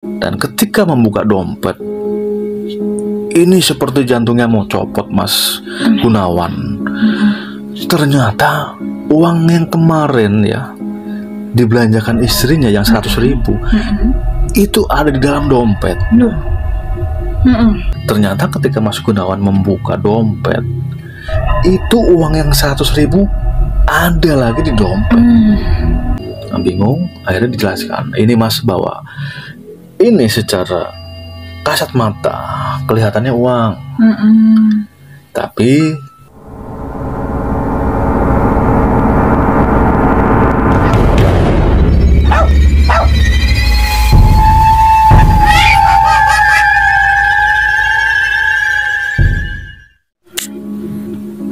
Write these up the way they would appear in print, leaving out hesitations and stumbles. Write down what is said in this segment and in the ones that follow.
Dan ketika membuka dompet, ini seperti jantungnya mau copot Mas Gunawan. Ternyata uang yang kemarin ya dibelanjakan istrinya yang 100.000 itu ada di dalam dompet. Ternyata ketika Mas Gunawan membuka dompet, itu uang yang 100.000 ada lagi di dompet. Bingung, akhirnya dijelaskan. Ini Mas bawa ini secara kasat mata kelihatannya uang, tapi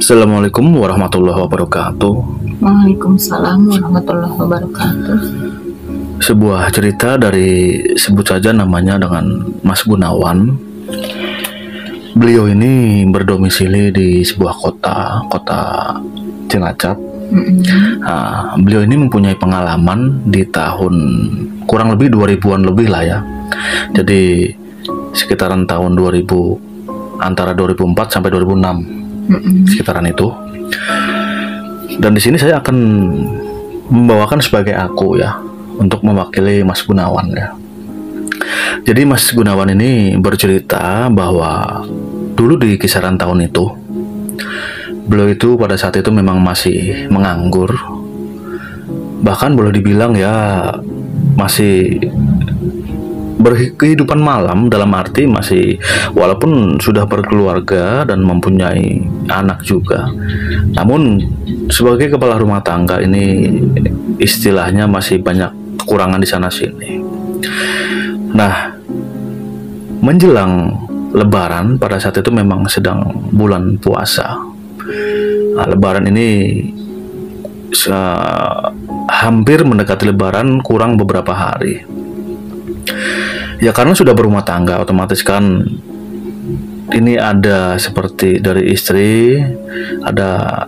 Assalamualaikum warahmatullahi wabarakatuh. Waalaikumsalam warahmatullahi wabarakatuh. Sebuah cerita dari, sebut saja namanya dengan Mas Gunawan. Beliau ini berdomisili di sebuah kota Cilacap. Nah, beliau ini mempunyai pengalaman di tahun kurang lebih 2000-an lebih lah ya. Jadi sekitaran tahun 2000, antara 2004 sampai 2006, sekitaran itu. Dan di sini saya akan membawakan sebagai aku ya, untuk mewakili Mas Gunawan ya. Jadi Mas Gunawan ini bercerita bahwa dulu di kisaran tahun itu, beliau itu pada saat itu memang masih menganggur. Bahkan boleh dibilang ya masih berkehidupan malam, dalam arti masih, walaupun sudah berkeluarga dan mempunyai anak juga, namun sebagai kepala rumah tangga ini istilahnya masih banyak kekurangan di sana sini. Nah, menjelang Lebaran pada saat itu memang sedang bulan puasa. Nah, Lebaran ini hampir mendekati Lebaran, kurang beberapa hari. Ya karena sudah berumah tangga, otomatis kan ini ada seperti dari istri, ada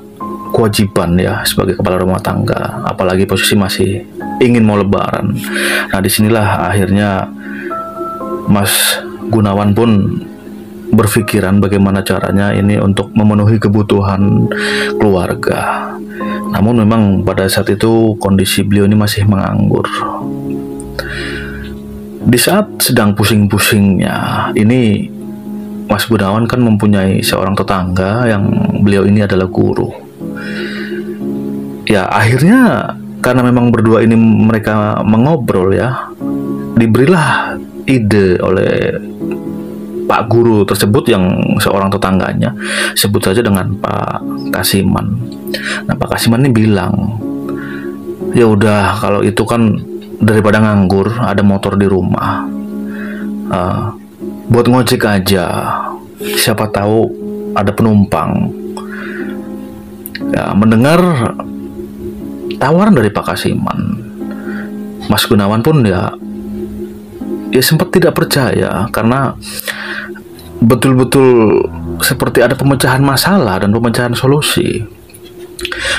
kewajiban ya sebagai kepala rumah tangga, apalagi posisi masih ingin mau Lebaran. Nah disinilah akhirnya Mas Gunawan pun berpikiran bagaimana caranya ini untuk memenuhi kebutuhan keluarga. Namun memang pada saat itu kondisi beliau ini masih menganggur. Di saat sedang pusing-pusingnya ini, Mas Gunawan kan mempunyai seorang tetangga yang beliau ini adalah guru. Ya akhirnya karena memang berdua ini mereka mengobrol ya, diberilah ide oleh Pak Guru tersebut yang seorang tetangganya, sebut saja dengan Pak Kasiman. Nah Pak Kasiman ini bilang, ya udah kalau itu kan daripada nganggur, ada motor di rumah, buat ngojek aja, siapa tahu ada penumpang. Ya, mendengar tawaran dari Pak Kasiman, Mas Gunawan pun ya sempat tidak percaya, karena betul-betul seperti ada pemecahan masalah dan pemecahan solusi.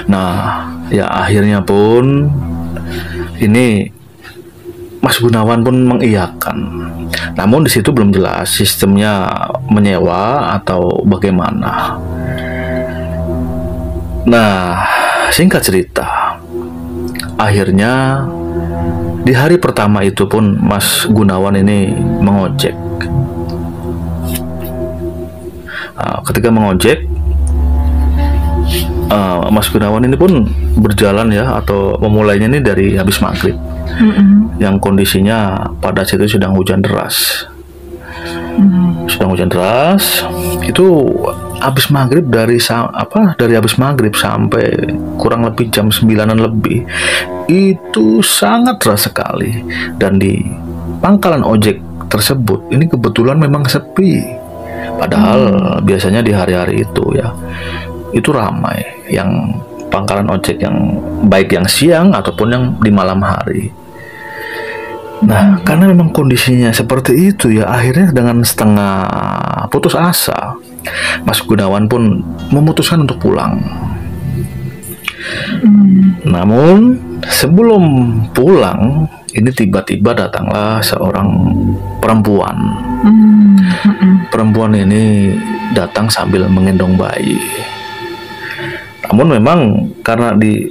Nah ya akhirnya pun ini Mas Gunawan pun mengiyakan. Namun di situ belum jelas sistemnya menyewa atau bagaimana. Nah, singkat cerita, akhirnya di hari pertama itu pun Mas Gunawan ini mengojek. Nah, ketika mengojek, Mas Gunawan ini pun berjalan ya, atau memulainya ini dari habis maghrib. Yang kondisinya pada saat itu sedang hujan deras. Sedang hujan deras. Itu habis maghrib, dari habis maghrib sampai kurang lebih jam 9-an lebih. Itu sangat deras sekali. Dan di pangkalan ojek tersebut ini kebetulan memang sepi. Padahal biasanya di hari-hari itu ya, itu ramai yang pangkalan ojek, yang baik yang siang ataupun yang di malam hari. Nah, karena memang kondisinya seperti itu ya, akhirnya dengan setengah putus asa, Mas Gunawan pun memutuskan untuk pulang. Namun Sebelum pulang, ini tiba-tiba datanglah seorang perempuan. Perempuan ini datang sambil menggendong bayi. Namun memang karena di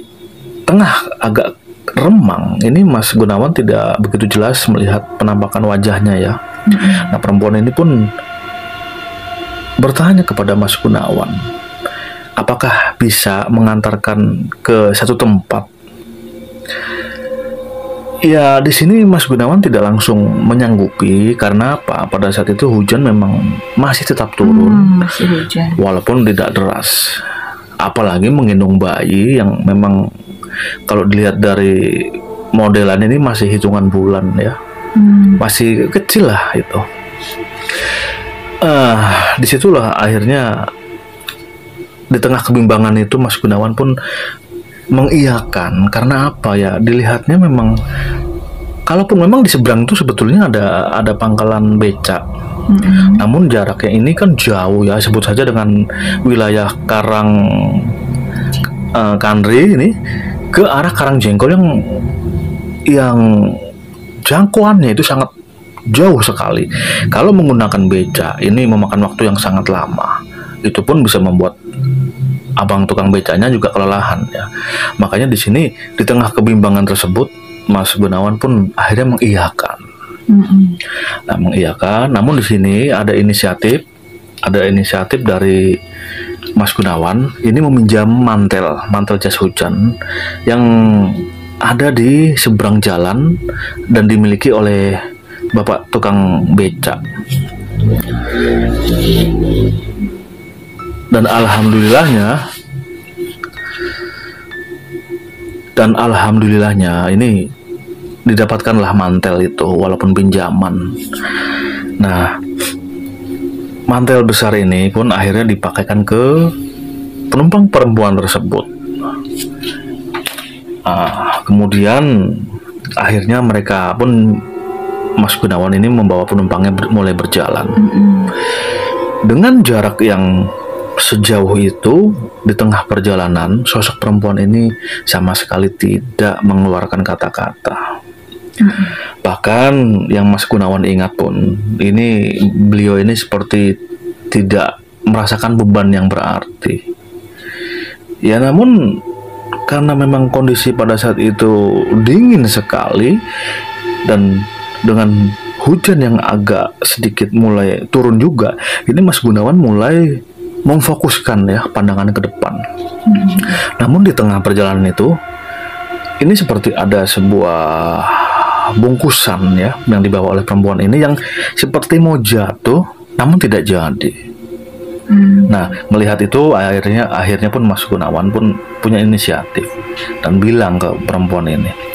tengah agak remang, ini Mas Gunawan tidak begitu jelas melihat penampakan wajahnya ya. Nah, perempuan ini pun bertanya kepada Mas Gunawan, apakah bisa mengantarkan ke satu tempat? Ya, di sini Mas Gunawan tidak langsung menyanggupi karena apa? Pada saat itu hujan memang masih tetap turun, masih hujan. walaupun tidak deras. Apalagi menggendong bayi yang memang kalau dilihat dari modelan ini masih hitungan bulan ya, masih kecil lah itu. Disitulah akhirnya di tengah kebimbangan itu Mas Gunawan pun mengiyakan karena apa ya, dilihatnya memang kalaupun memang di seberang itu sebetulnya ada pangkalan becak, namun jaraknya ini kan jauh ya, sebut saja dengan wilayah Kanri ini ke arah Karangjengkol yang jangkauannya itu sangat jauh sekali. Kalau menggunakan becak ini memakan waktu yang sangat lama, itu pun bisa membuat abang tukang becaknya juga kelelahan ya. Makanya di sini di tengah kebimbangan tersebut Mas Gunawan pun akhirnya mengiyakan. Nah, mengiyakan. Namun di sini ada inisiatif dari Mas Gunawan ini meminjam mantel jas hujan yang ada di seberang jalan dan dimiliki oleh bapak tukang becak. Dan alhamdulillahnya ini didapatkanlah mantel itu walaupun pinjaman. Nah, mantel besar ini pun akhirnya dipakaikan ke penumpang perempuan tersebut. Kemudian akhirnya mereka pun, Mas Gunawan ini membawa penumpangnya mulai berjalan. Dengan jarak yang sejauh itu, di tengah perjalanan sosok perempuan ini sama sekali tidak mengeluarkan kata-kata. Bahkan yang Mas Gunawan ingat pun, ini beliau ini seperti tidak merasakan beban yang berarti. Ya, namun karena memang kondisi pada saat itu dingin sekali dan dengan hujan yang agak sedikit mulai turun juga, ini Mas Gunawan mulai memfokuskan ya pandangan ke depan. Namun di tengah perjalanan itu, ini seperti ada sebuah bungkusan ya yang dibawa oleh perempuan ini yang seperti mau jatuh, namun tidak jadi. Nah, melihat itu akhirnya pun Mas Gunawan pun punya inisiatif dan bilang ke perempuan ini.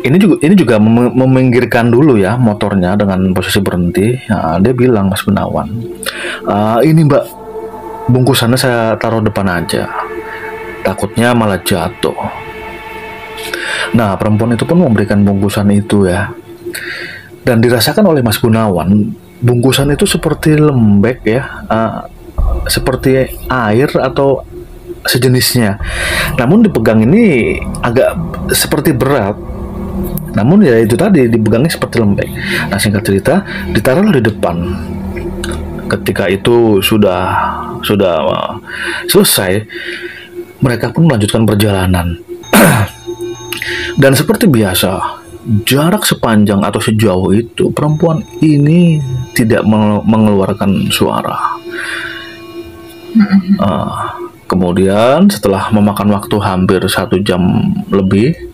Ini juga meminggirkan dulu ya motornya dengan posisi berhenti. Nah, dia bilang, Mas Gunawan, ini Mbak, bungkusannya saya taruh depan aja, takutnya malah jatuh. Nah, perempuan itu pun memberikan bungkusan itu ya, dan dirasakan oleh Mas Gunawan, bungkusan itu seperti lembek ya, seperti air atau sejenisnya. Namun dipegang ini agak seperti berat. Namun ya itu tadi, dipegangnya seperti lembek. Nah, singkat cerita, ditaruhlah di depan. Ketika itu sudah selesai, mereka pun melanjutkan perjalanan. Dan seperti biasa, jarak sepanjang atau sejauh itu, perempuan ini tidak mengeluarkan suara. Kemudian setelah memakan waktu hampir 1 jam lebih,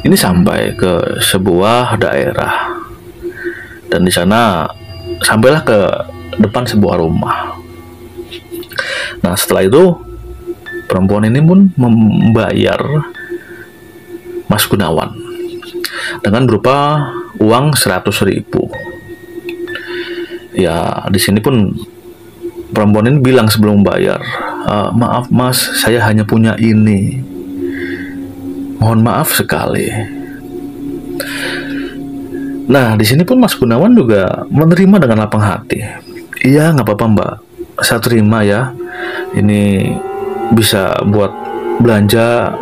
ini sampai ke sebuah daerah, dan di sana sampailah ke depan sebuah rumah. Nah, setelah itu perempuan ini pun membayar Mas Gunawan dengan berupa uang 100.000. Ya, di sini pun perempuan ini bilang sebelum bayar, maaf Mas, saya hanya punya ini. Mohon maaf sekali. Nah, di sini pun Mas Gunawan juga menerima dengan lapang hati. Iya, nggak apa-apa Mbak, saya terima ya. Ini bisa buat belanja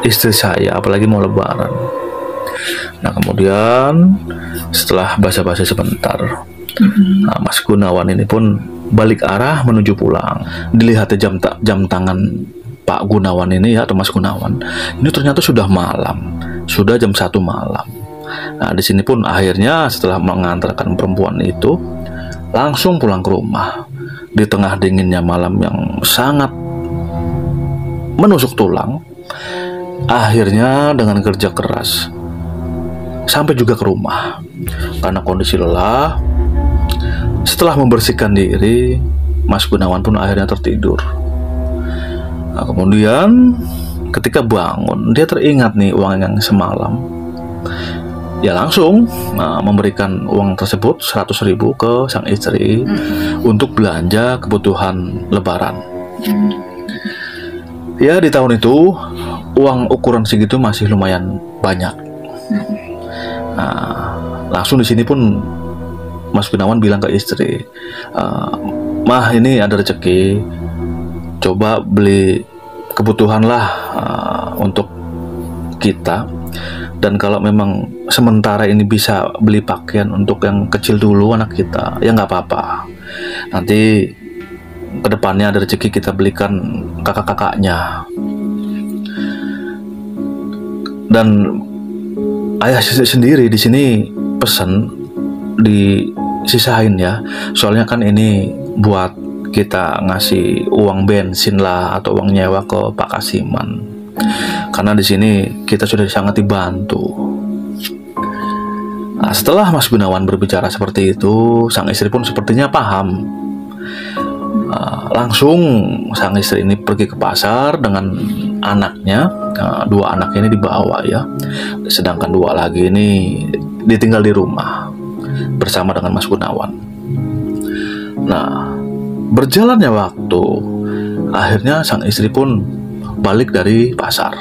istri saya, apalagi mau lebaran. Nah kemudian setelah basa-basi sebentar, Mas Gunawan ini pun balik arah menuju pulang. Dilihat jam tangan Pak Gunawan ini ya, atau Mas Gunawan, ini ternyata sudah malam, sudah jam 1 malam. Nah di sini pun akhirnya setelah mengantarkan perempuan itu langsung pulang ke rumah di tengah dinginnya malam yang sangat menusuk tulang. Akhirnya dengan kerja keras sampai juga ke rumah karena kondisi lelah. Setelah membersihkan diri, Mas Gunawan pun akhirnya tertidur. Nah, kemudian ketika bangun, dia teringat nih uang yang semalam. Ya langsung memberikan uang tersebut 100.000 ke sang istri untuk belanja kebutuhan lebaran. Ya di tahun itu uang ukuran segitu masih lumayan banyak. Nah, langsung di sini pun Mas Gunawan bilang ke istri, "Mah, ini ada rezeki, coba beli kebutuhan lah untuk kita. Dan kalau memang sementara ini bisa beli pakaian untuk yang kecil dulu anak kita, ya nggak apa-apa. Nanti kedepannya ada rezeki kita belikan kakak-kakaknya." Dan ayah sendiri di sini pesen disisain ya, soalnya kan ini buat kita ngasih uang bensin lah atau uang nyewa ke Pak Kasiman. Karena di sini kita sudah sangat dibantu. Nah, setelah Mas Gunawan berbicara seperti itu, sang istri pun sepertinya paham. Langsung sang istri ini pergi ke pasar dengan anaknya. 2 anaknya ini dibawa ya, sedangkan 2 lagi ini ditinggal di rumah bersama dengan Mas Gunawan. Nah, berjalannya waktu, akhirnya sang istri pun balik dari pasar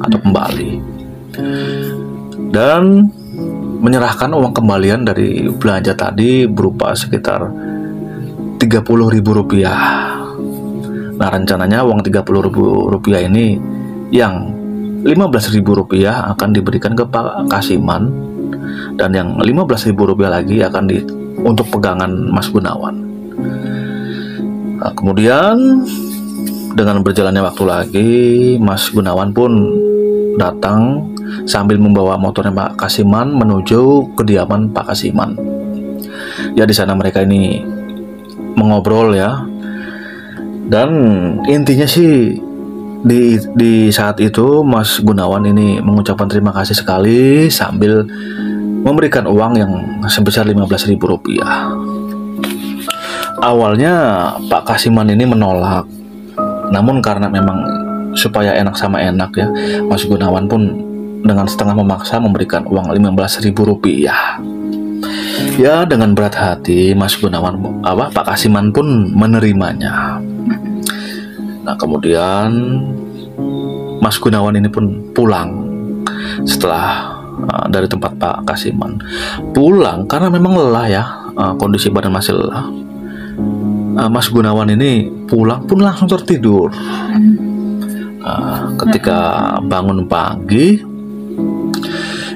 atau kembali dan menyerahkan uang kembalian dari belanja tadi berupa sekitar 30.000 rupiah. Nah rencananya uang 30.000 rupiah ini yang 15.000 rupiah akan diberikan ke Pak Kasiman dan yang 15.000 rupiah lagi akan untuk pegangan Mas Gunawan. Nah, kemudian dengan berjalannya waktu lagi, Mas Gunawan pun datang sambil membawa motornya Pak Kasiman menuju kediaman Pak Kasiman. Ya di sana mereka ini mengobrol ya. Dan intinya sih di saat itu Mas Gunawan ini mengucapkan terima kasih sekali sambil memberikan uang yang sebesar 15.000 rupiah. Awalnya Pak Kasiman ini menolak. Namun karena memang supaya enak sama enak ya, Mas Gunawan pun dengan setengah memaksa memberikan uang 15.000 rupiah. Ya dengan berat hati Mas Gunawan, Pak Kasiman pun menerimanya. Nah kemudian Mas Gunawan ini pun pulang setelah dari tempat Pak Kasiman. Pulang karena memang lelah ya, kondisi badan masih lelah. Mas Gunawan ini pulang pun langsung tertidur. Ketika bangun pagi,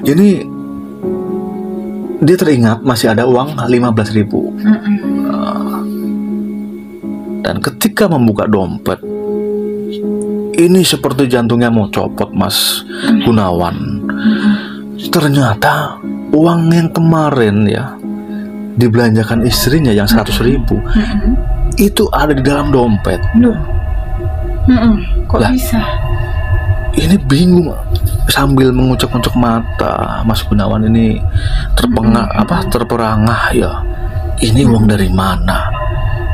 ini dia teringat masih ada uang 15.000. Dan ketika membuka dompet, ini seperti jantungnya mau copot Mas Gunawan. Ternyata uang yang kemarin ya dibelanjakan istrinya yang 100.000 itu ada di dalam dompet. Kok lah, bisa? Ini bingung sambil mengucek-ucek mata. Mas Gunawan ini terperangah ya. Ini uang dari mana?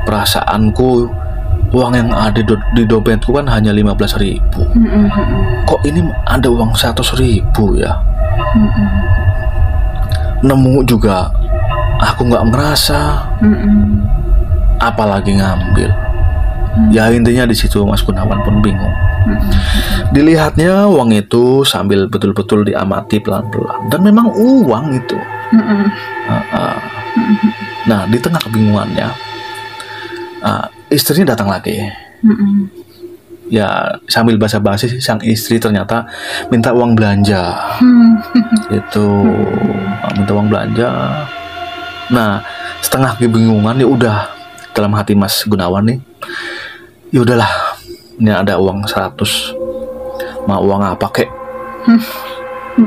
Perasaanku uang yang ada di dompetku kan hanya 15.000. Kok ini ada uang 100.000 ya? Nemu juga aku nggak ngerasa, apalagi ngambil. Ya intinya di situ Mas Gunawan pun bingung. Dilihatnya uang itu sambil betul-betul diamati pelan-pelan, dan memang uang itu. Nah di tengah kebingungannya, istrinya datang lagi. ya sambil basa-basi sang istri ternyata minta uang belanja. Itu minta uang belanja. Nah, setengah kebingungan ya udah dalam hati Mas Gunawan nih. Ya udahlah, ini ada uang 100. Mau uang apa kek?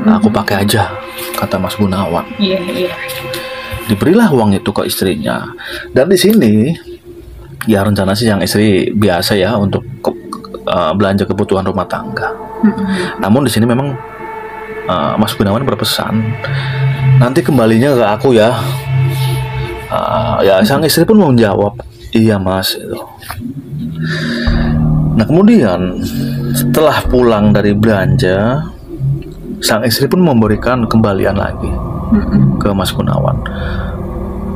Nah, aku pakai aja, kata Mas Gunawan. Iya. Diberilah uang itu ke istrinya. Dan di sini ya rencana sih yang istri biasa ya untuk belanja kebutuhan rumah tangga. Namun di sini memang Mas Gunawan berpesan nanti kembalinya ke aku ya. Ya sang istri pun menjawab iya Mas itu. Nah kemudian setelah pulang dari belanja, sang istri pun memberikan kembalian lagi ke Mas Gunawan.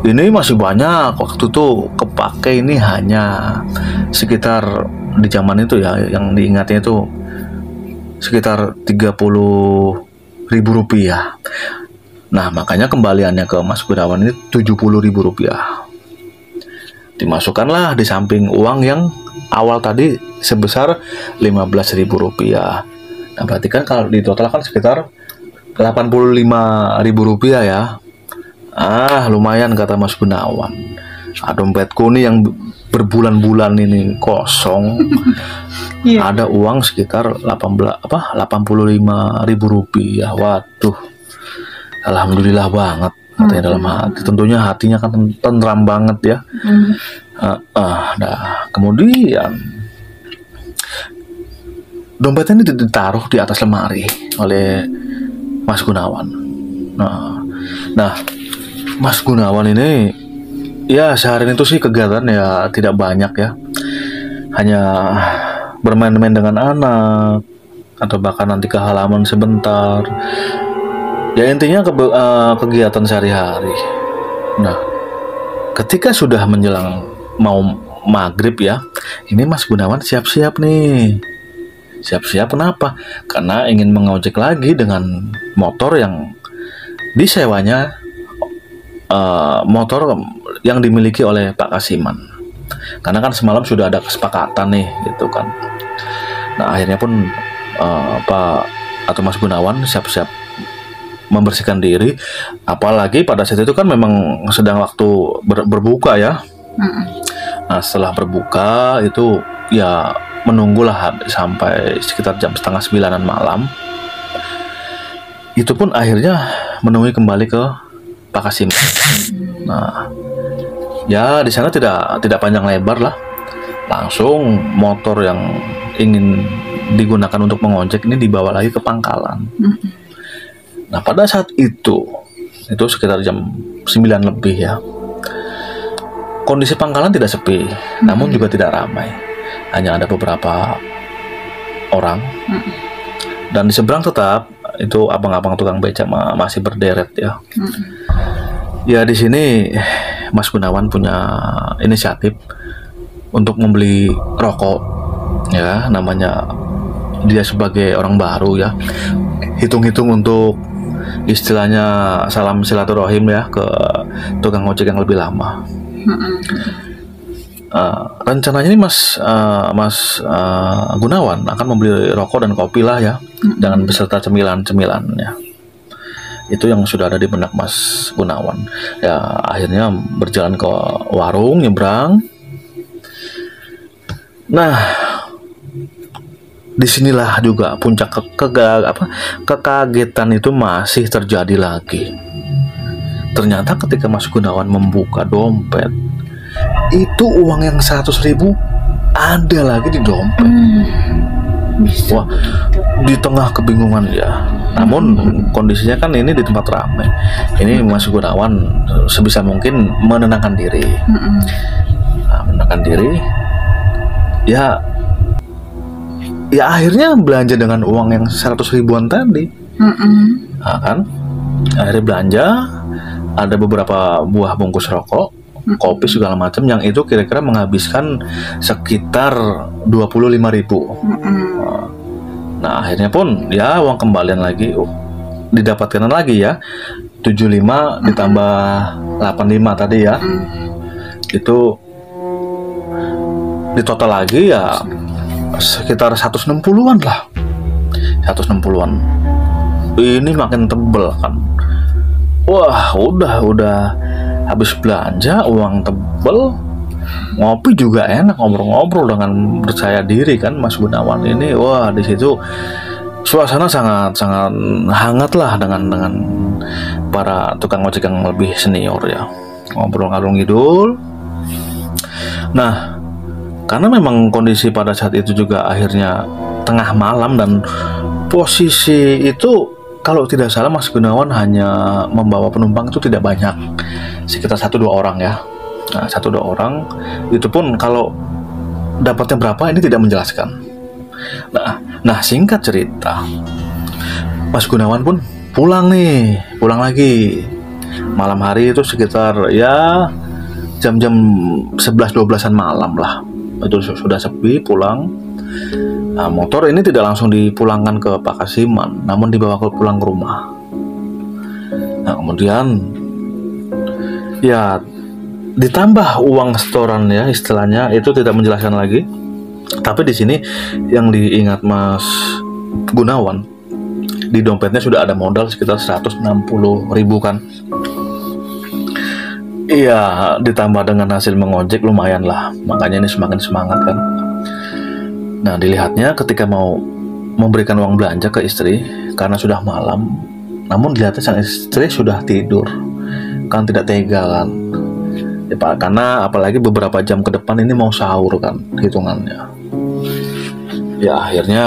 Ini masih banyak, waktu itu kepake ini hanya sekitar di zaman itu ya, yang diingatnya itu sekitar 30.000 rupiah. Nah makanya kembaliannya ke Mas Gunawan ini 70.000 rupiah. Dimasukkanlah di samping uang yang awal tadi sebesar 15.000 rupiah. Nah berarti kan kalau di total kan sekitar 85.000 rupiah ya. Lumayan kata Mas Gunawan. Dompetku nih yang berbulan-bulan ini kosong. Ada uang sekitar 85.000 rupiah. Waduh, alhamdulillah banget katanya dalam hati. Tentunya hatinya kan tenteram banget ya. Nah kemudian dompet ini ditaruh di atas lemari oleh Mas Gunawan. Nah Mas Gunawan ini ya seharian itu sih kegiatan ya tidak banyak ya, hanya bermain-main dengan anak atau bahkan nanti ke halaman sebentar. Ya intinya kegiatan sehari-hari. Nah ketika sudah menjelang mau maghrib ya, ini Mas Gunawan siap-siap nih. Siap-siap kenapa? Karena ingin mengojek lagi dengan motor yang disewanya, motor yang dimiliki oleh Pak Kasiman. Karena kan semalam sudah ada kesepakatan nih gitu kan. Nah akhirnya pun Pak atau Mas Gunawan siap-siap membersihkan diri. Apalagi pada saat itu kan memang sedang waktu berbuka ya. Nah setelah berbuka itu ya menunggulah sampai sekitar jam 8:30 malam. Itu pun akhirnya menemui kembali ke Pak Kasim. Nah, ya di sana tidak panjang lebar lah. Langsung motor yang ingin digunakan untuk mengojek ini dibawa lagi ke pangkalan. Nah, pada saat itu sekitar jam 9 lebih ya. Kondisi pangkalan tidak sepi, namun juga tidak ramai. Hanya ada beberapa orang. Dan di seberang tetap itu abang-abang tukang becak masih berderet ya. Ya di sini Mas Gunawan punya inisiatif untuk membeli rokok ya, namanya dia sebagai orang baru ya, hitung-hitung untuk istilahnya salam silaturahim ya ke tukang ojek yang lebih lama. Rencananya ini Mas Gunawan akan membeli rokok dan kopi lah ya, dengan beserta cemilan-cemilannya. Itu yang sudah ada di benak Mas Gunawan. Ya akhirnya berjalan ke warung nyebrang. Nah, disinilah juga puncak kekagetan itu masih terjadi lagi. Ternyata ketika Mas Gunawan membuka dompet, itu uang yang 100.000 ada lagi di dompet. Wah, di tengah kebingungan ya. Namun kondisinya kan ini di tempat ramai. Ini Mas Gunawan sebisa mungkin menenangkan diri. Menenangkan diri. Ya akhirnya belanja dengan uang yang 100.000-an tadi. Nah, kan? Akhirnya belanja. Ada beberapa buah bungkus rokok, kopi segala macam yang itu kira-kira menghabiskan sekitar 25.000. Nah akhirnya pun ya uang kembalian lagi didapatkan lagi ya, 75 ditambah 85 tadi ya, itu di total lagi ya sekitar 160-an lah. 160-an. Ini makin tebel kan. Wah, udah habis belanja, uang tebel, ngopi juga enak, ngobrol-ngobrol dengan percaya diri kan Mas Gunawan ini. Wah, di situ suasana sangat hangat lah dengan para tukang ojek yang lebih senior ya. Ngobrol ngalung ngidul. Nah, karena memang kondisi pada saat itu juga akhirnya tengah malam dan posisi itu kalau tidak salah Mas Gunawan hanya membawa penumpang itu tidak banyak, sekitar 1-2 orang ya. Nah, 1-2 orang itu pun kalau dapatnya berapa ini tidak menjelaskan. Nah singkat cerita, Mas Gunawan pun pulang lagi malam hari itu sekitar ya jam-jam 11-12an malam lah. Itu sudah sepi, pulang. Nah, motor ini tidak langsung dipulangkan ke Pakasiman, namun dibawa pulang ke rumah. Nah, kemudian ya ditambah uang setoran ya, istilahnya itu tidak menjelaskan lagi. Tapi di sini yang diingat Mas Gunawan, di dompetnya sudah ada modal sekitar 160.000 kan. Iya, ditambah dengan hasil mengojek lumayan lah, makanya ini semakin semangat kan. Nah, dilihatnya ketika mau memberikan uang belanja ke istri karena sudah malam, namun dilihatnya sang istri sudah tidur, kan tidak tega kan. Ya, Pak, karena apalagi beberapa jam ke depan ini mau sahur kan hitungannya. Ya akhirnya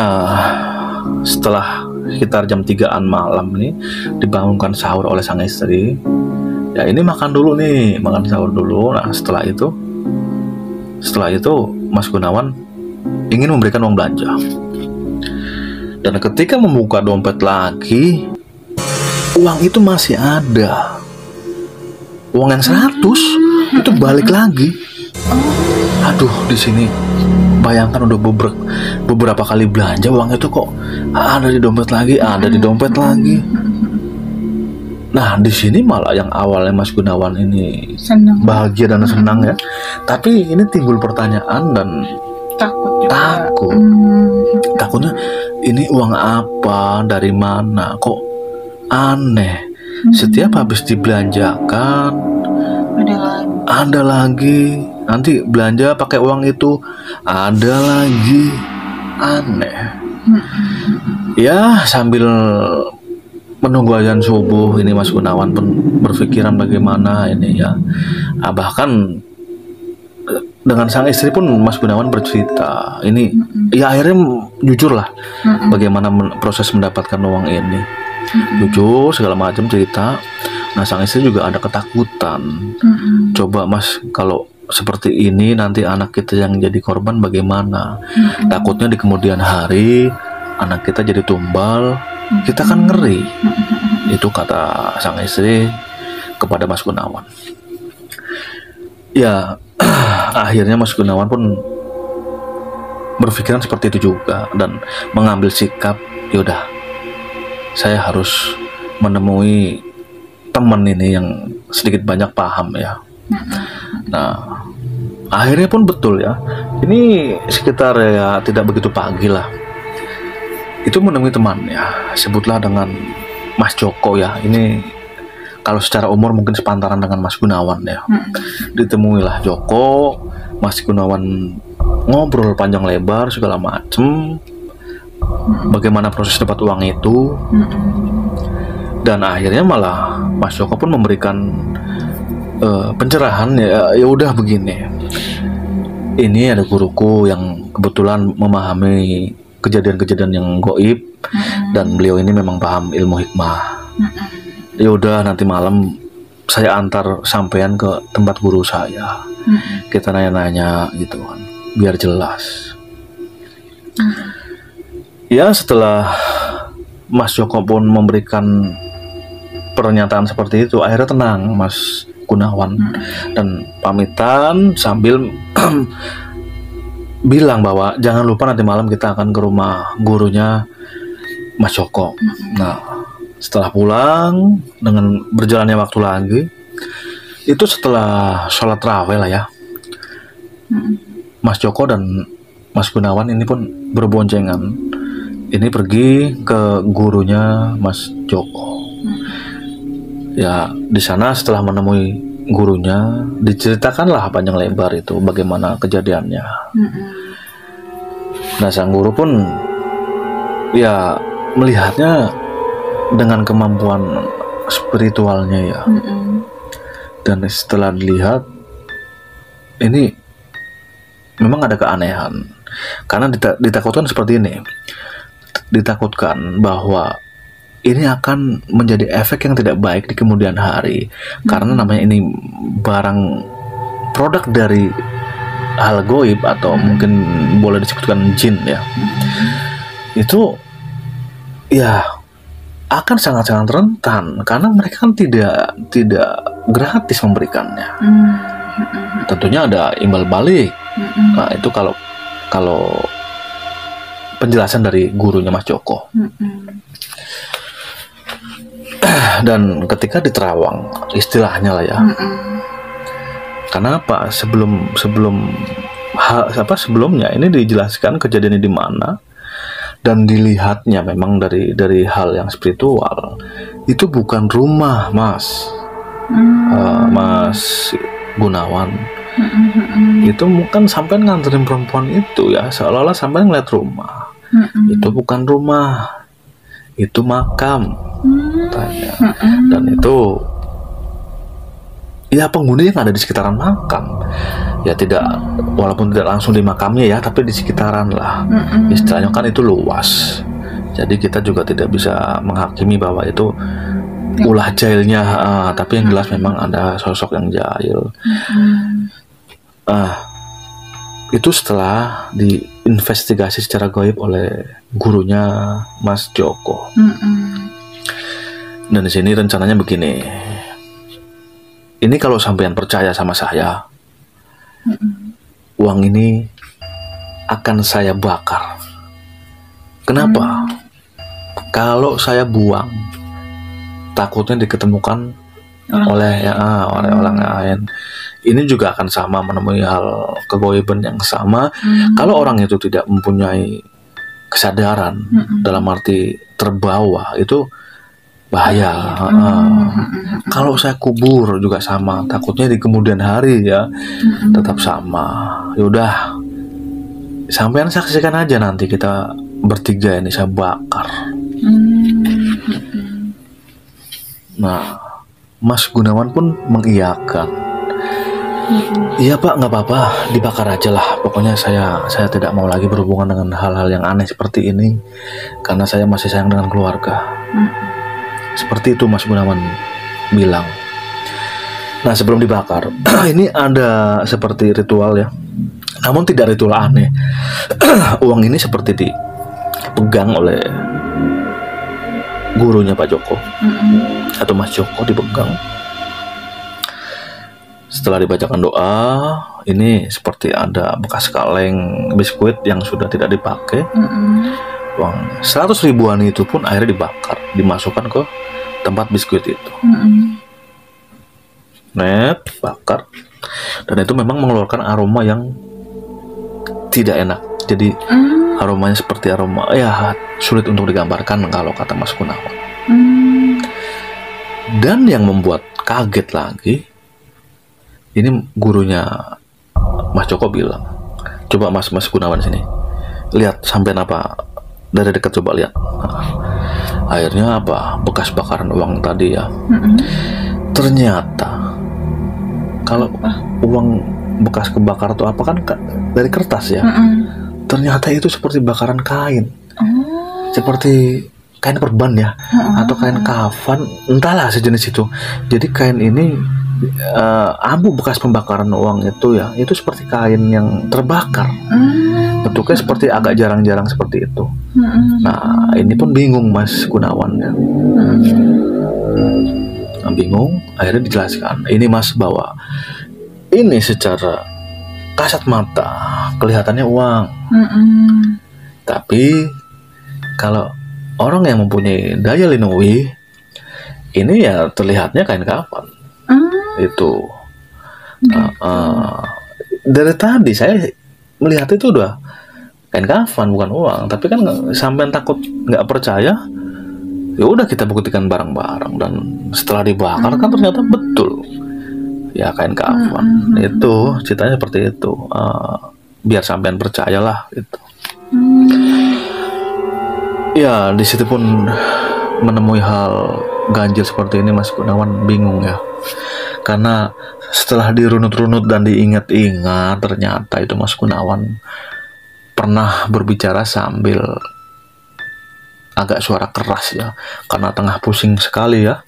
setelah sekitar jam 3-an malam nih dibangunkan sahur oleh sang istri. Ya ini makan sahur dulu. Nah setelah itu Mas Gunawan ingin memberikan uang belanja. Dan ketika membuka dompet lagi, uang itu masih ada. Uang yang 100 itu balik lagi. Aduh, di sini bayangkan udah beberapa kali belanja, uang itu kok ada di dompet lagi. Nah, di sini malah yang awalnya Mas Gunawan ini Senang. bahagia dan senang ya, tapi ini timbul pertanyaan dan takutnya ini uang apa, dari mana, kok aneh. Setiap habis dibelanjakan ada lagi, nanti belanja pakai uang itu ada lagi, aneh. Ya sambil menunggu azan subuh ini Mas Gunawan pun berpikiran bagaimana ini ya. Bahkan dengan sang istri pun Mas Gunawan bercerita ini ya, akhirnya jujur lah bagaimana proses mendapatkan uang ini. Jujur segala macam cerita. Nah sang istri juga ada ketakutan. Coba Mas, kalau seperti ini nanti anak kita yang jadi korban bagaimana? Takutnya di kemudian hari anak kita jadi tumbal, kita kan ngeri. Itu kata sang istri kepada Mas Gunawan. Ya akhirnya Mas Gunawan pun berpikiran seperti itu juga dan mengambil sikap, yaudah saya harus menemui teman ini yang sedikit banyak paham ya. Nah akhirnya pun betul ya, ini sekitar ya tidak begitu pagi lah, itu menemui teman ya, sebutlah dengan Mas Joko ya. Ini kalau secara umur mungkin sepantaran dengan Mas Gunawan ya. Ditemuilah Joko, Mas Gunawan ngobrol panjang lebar segala macem, bagaimana proses dapat uang itu. Dan akhirnya malah Mas Joko pun memberikan pencerahan ya udah begini, ini ada guruku yang kebetulan memahami kejadian-kejadian yang gaib dan beliau ini memang paham ilmu hikmah. Ya udah nanti malam saya antar sampean ke tempat guru saya. Kita nanya-nanya gitu kan, biar jelas. Ya setelah Mas Joko pun memberikan pernyataan seperti itu, akhirnya tenang Mas Gunawan dan pamitan sambil bilang bahwa jangan lupa nanti malam kita akan ke rumah gurunya Mas Joko. Nah setelah pulang dengan berjalannya waktu lagi, itu setelah sholat raweh lah ya, Mas Joko dan Mas Gunawan ini pun berboncengan. Ini pergi ke gurunya Mas Joko. Ya, di sana setelah menemui gurunya, diceritakanlah panjang lebar itu bagaimana kejadiannya. Nah, sang guru pun ya melihatnya dengan kemampuan spiritualnya ya. Dan setelah dilihat, ini memang ada keanehan. Karena ditakutkan seperti ini. Ditakutkan bahwa ini akan menjadi efek yang tidak baik di kemudian hari. Karena namanya ini barang produk dari hal goib atau mungkin boleh disebutkan jin ya. Itu ya akan sangat-sangat rentan karena mereka kan tidak gratis memberikannya. Tentunya ada imbal balik. Nah, itu kalau penjelasan dari gurunya Mas Joko. Dan ketika di Terawang, istilahnya lah ya. Kenapa sebelumnya ini dijelaskan kejadian ini di mana dan dilihatnya memang dari hal yang spiritual. Itu bukan rumah, Mas. Mas Gunawan. Itu bukan sampai nganterin perempuan itu ya, seolah-olah sampai ngeliat rumah. Itu bukan rumah, itu makam, tanya. Dan itu ya penghuni yang ada di sekitaran makam. Ya tidak, walaupun tidak langsung di makamnya ya, tapi di sekitaran lah. Istilahnya kan itu luas. Jadi kita juga tidak bisa menghakimi bahwa itu ulah jahilnya, tapi yang jelas memang ada sosok yang jahil. Itu setelah diinvestigasi secara gaib oleh gurunya Mas Joko. Dan di sini rencananya begini. Ini kalau sampean percaya sama saya, uang ini akan saya bakar. Kenapa? Kalau saya buang, takutnya diketemukan oleh orang lain. Ini juga akan sama, menemui hal kegoiban yang sama. Kalau orang itu tidak mempunyai kesadaran, dalam arti terbawa, itu bahaya. Kalau saya kubur juga sama, takutnya di kemudian hari ya tetap sama. Yaudah, sampean saksikan aja nanti kita bertiga ini saya bakar. Nah, Mas Gunawan pun mengiyakan. Iya Pak, nggak apa-apa, dibakar aja lah. Pokoknya saya tidak mau lagi berhubungan dengan hal-hal yang aneh seperti ini, karena saya masih sayang dengan keluarga. Seperti itu Mas Gunawan bilang. Nah, sebelum dibakar, ini ada seperti ritual ya, namun tidak ritual aneh. Uang ini seperti dipegang oleh gurunya Pak Joko, atau Mas Joko dipegang. Setelah dibacakan doa, ini seperti ada bekas kaleng biskuit yang sudah tidak dipakai. Uang 100 ribuan itu pun akhirnya dibakar, dimasukkan ke tempat biskuit itu. Bakar. Dan itu memang mengeluarkan aroma yang tidak enak. Jadi aromanya seperti aroma ya sulit untuk digambarkan kalau kata Mas Gunawan. Dan yang membuat kaget lagi, ini gurunya Mas Joko bilang, coba Mas Gunawan sini, lihat sampean apa dari dekat, coba lihat. Akhirnya apa, bekas bakaran uang tadi ya. Ternyata kalau uang bekas kebakar atau apa kan dari kertas ya. Ternyata itu seperti bakaran kain, seperti kain perban ya, atau kain kafan, entahlah sejenis itu. Jadi kain ini abu bekas pembakaran uang itu ya, itu seperti kain yang terbakar. Bentuknya seperti agak jarang-jarang seperti itu. Nah, ini pun bingung Mas Gunawan ya. Bingung, akhirnya dijelaskan. Ini Mas, bahwa ini secara kasat mata kelihatannya uang. Tapi kalau orang yang mempunyai daya linui, ini ya terlihatnya kain kafan. Itu dari tadi saya melihat itu udah kain kafan bukan uang. Tapi kan sampean takut nggak percaya, ya udah kita buktikan bareng-bareng, dan setelah dibakar kan ternyata betul ya kain kafan. Itu ceritanya seperti itu. Biar sampean percayalah gitu. Ya di situ pun menemui hal ganjil seperti ini, Mas Gunawan bingung ya, karena setelah dirunut-runut dan diingat-ingat, ternyata itu Mas Gunawan pernah berbicara sambil agak suara keras ya, karena tengah pusing sekali ya.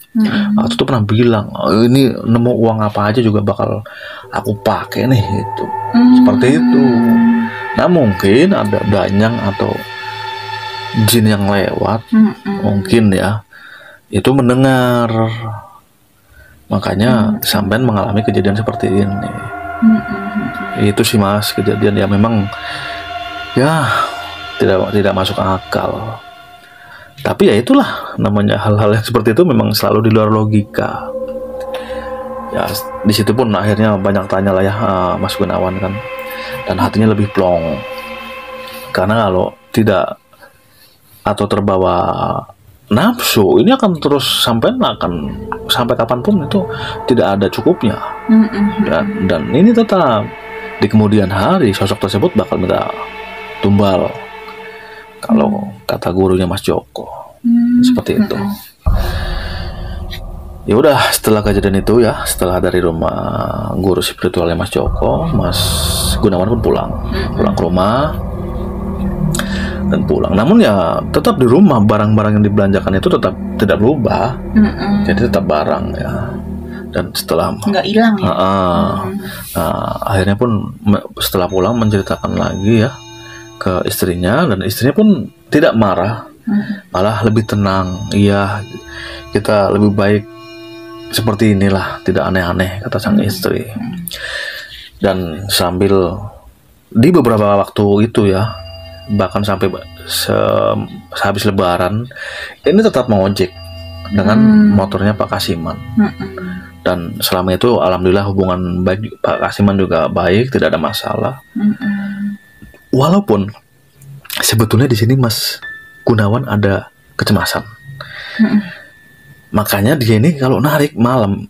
Waktu itu pernah bilang, ini nemu uang apa aja juga bakal aku pakai nih gitu. Seperti itu. Nah mungkin ada danyang atau jin yang lewat, mungkin ya, itu mendengar, makanya sampean mengalami kejadian seperti ini. Itu sih Mas, kejadian ya memang ya tidak masuk akal. Tapi ya itulah namanya, hal-hal yang seperti itu memang selalu di luar logika. Ya di situ pun akhirnya banyak tanya lah ya Mas Gunawan kan, dan hatinya lebih plong, karena kalau tidak atau terbawa nafsu, ini akan terus sampai kapanpun itu tidak ada cukupnya. Dan ini tetap di kemudian hari sosok tersebut bakal minta tumbal, kalau kata gurunya Mas Joko. Seperti itu. Ya udah, setelah kejadian itu ya, setelah dari rumah guru spiritualnya Mas Joko, Mas Gunawan pun pulang ke rumah dan pulang. Namun ya tetap di rumah, barang-barang yang dibelanjakan itu tetap tidak berubah. Jadi tetap barang ya. Dan setelah nggak hilang ya. Akhirnya pun setelah pulang menceritakan lagi ya ke istrinya, dan istrinya pun tidak marah, malah lebih tenang. Iya, kita lebih baik seperti inilah, tidak aneh-aneh, kata sang istri. Dan sambil di beberapa waktu itu ya, bahkan sampai habis lebaran, ini tetap mengojek dengan motornya Pak Kasiman. Dan selama itu alhamdulillah hubungan baik Pak Kasiman juga baik, tidak ada masalah. Walaupun sebetulnya di sini Mas Gunawan ada kecemasan. Makanya dia ini kalau narik malam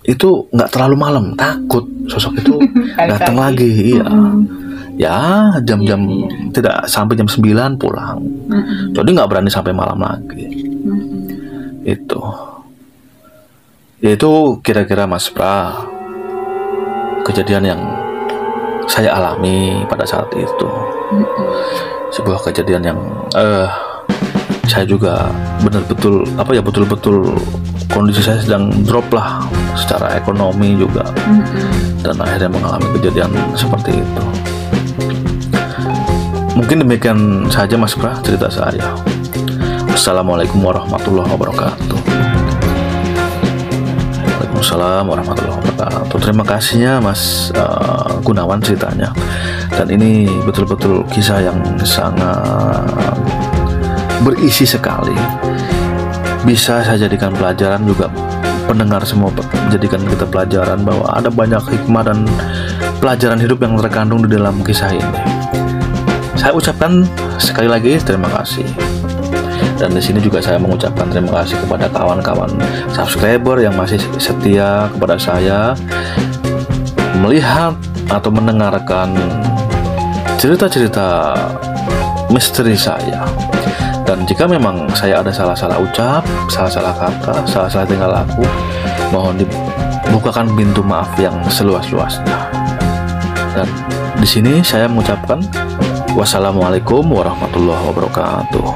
itu nggak terlalu malam, takut sosok itu datang lagi. Iya. Ya jam-jam tidak sampai jam 9 pulang. Jadi nggak berani sampai malam lagi. Itu kira-kira Mas Pra kejadian yang saya alami pada saat itu. Sebuah kejadian yang saya juga betul-betul kondisi saya sedang drop lah secara ekonomi juga, dan akhirnya mengalami kejadian seperti itu. Mungkin demikian saja Mas Pra cerita saya. Assalamualaikum warahmatullahi wabarakatuh. Waalaikumsalam warahmatullahi wabarakatuh. Terima kasihnya Mas Gunawan ceritanya, dan ini betul-betul kisah yang sangat berisi sekali. Bisa saya jadikan pelajaran juga, pendengar semua jadikan kita pelajaran bahwa ada banyak hikmah dan pelajaran hidup yang terkandung di dalam kisah ini. Saya ucapkan sekali lagi terima kasih. Dan di sini juga saya mengucapkan terima kasih kepada kawan-kawan subscriber yang masih setia kepada saya, melihat atau mendengarkan cerita-cerita misteri saya. Dan jika memang saya ada salah-salah ucap, salah-salah kata, salah-salah tingkah laku, mohon dibukakan pintu maaf yang seluas-luasnya. Dan di sini saya mengucapkan wassalamualaikum warahmatullahi wabarakatuh.